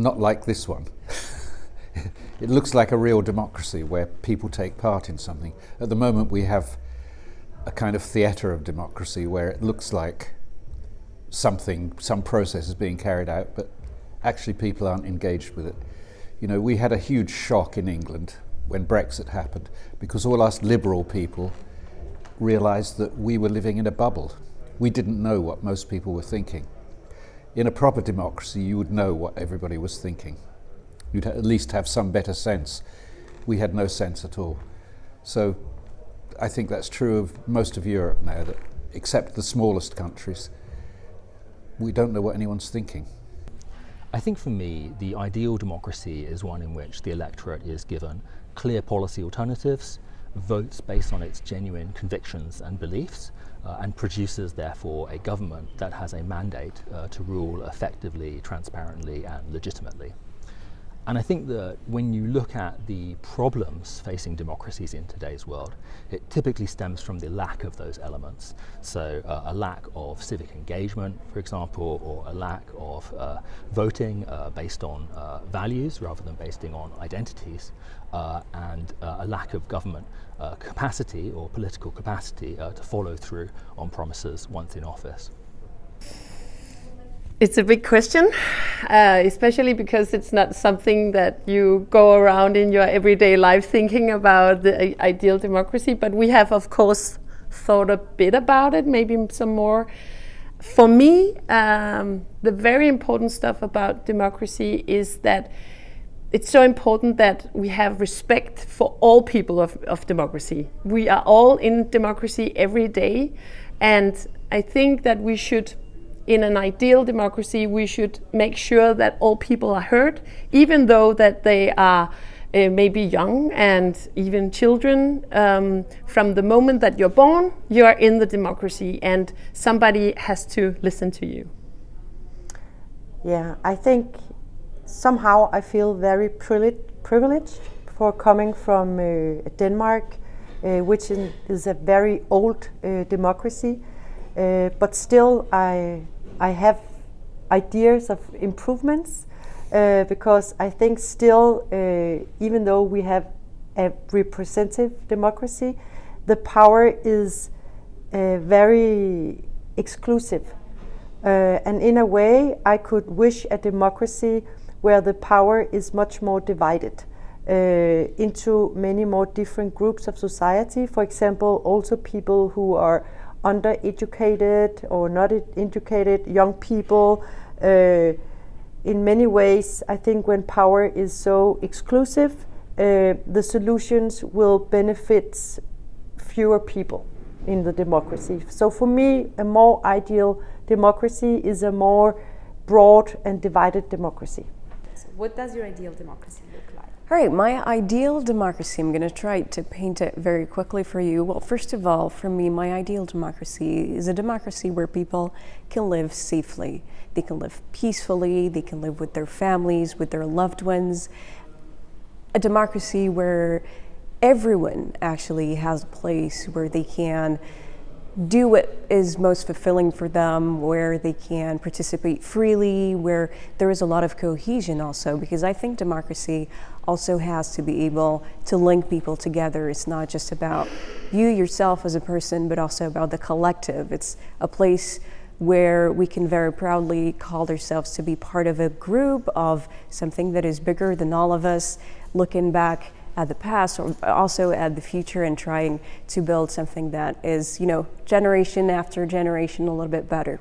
not like this one. It looks like a real democracy where people take part in something. At the moment we have a kind of theatre of democracy where it looks like some process is being carried out, but actually people aren't engaged with it. You know, we had a huge shock in England when Brexit happened, because all us liberal people realised that we were living in a bubble. We didn't know what most people were thinking. In a proper democracy, you would know what everybody was thinking. You'd at least have some better sense. We had no sense at all. So I think that's true of most of Europe now, that except the smallest countries, we don't know what anyone's thinking. I think for me, the ideal democracy is one in which the electorate is given clear policy alternatives, votes based on its genuine convictions and beliefs, and produces therefore a government that has a mandate to rule effectively, transparently and legitimately. And I think that when you look at the problems facing democracies in today's world, it typically stems from the lack of those elements. So a lack of civic engagement, for example, or a lack of voting based on values rather than based on identities, and a lack of government capacity or political capacity to follow through on promises once in office. It's a big question, especially because it's not something that you go around in your everyday life thinking about the ideal democracy, but we have of course thought a bit about it, maybe some more. For me, the very important stuff about democracy is that it's so important that we have respect for all people of democracy. We are all in democracy every day, and I think that we should, in an ideal democracy, we should make sure that all people are heard, even though that they are maybe young and even children. From the moment that you're born, you are in the democracy and somebody has to listen to you. Yeah, I think somehow I feel very privileged for coming from Denmark, which is a very old democracy. But still I have ideas of improvements, because I think still, even though we have a representative democracy, the power is very exclusive. And in a way, I could wish a democracy where the power is much more divided into many more different groups of society. For example, also people who are undereducated or not educated, young people. In many ways, I think when power is so exclusive, the solutions will benefit fewer people in the democracy. So for me, a more ideal democracy is a more broad and divided democracy. So what does your ideal democracy look like? All right, my ideal democracy, I'm going to try to paint it very quickly for you. Well, first of all, for me, my ideal democracy is a democracy where people can live safely. They can live peacefully, they can live with their families, with their loved ones. A democracy where everyone actually has a place where they can do what is most fulfilling for them, where they can participate freely, where there is a lot of cohesion also, because I think democracy also has to be able to link people together. It's not just about you yourself as a person, but also about the collective. It's a place where we can very proudly call ourselves to be part of a group of something that is bigger than all of us, looking back at the past or also at the future and trying to build something that is, generation after generation a little bit better.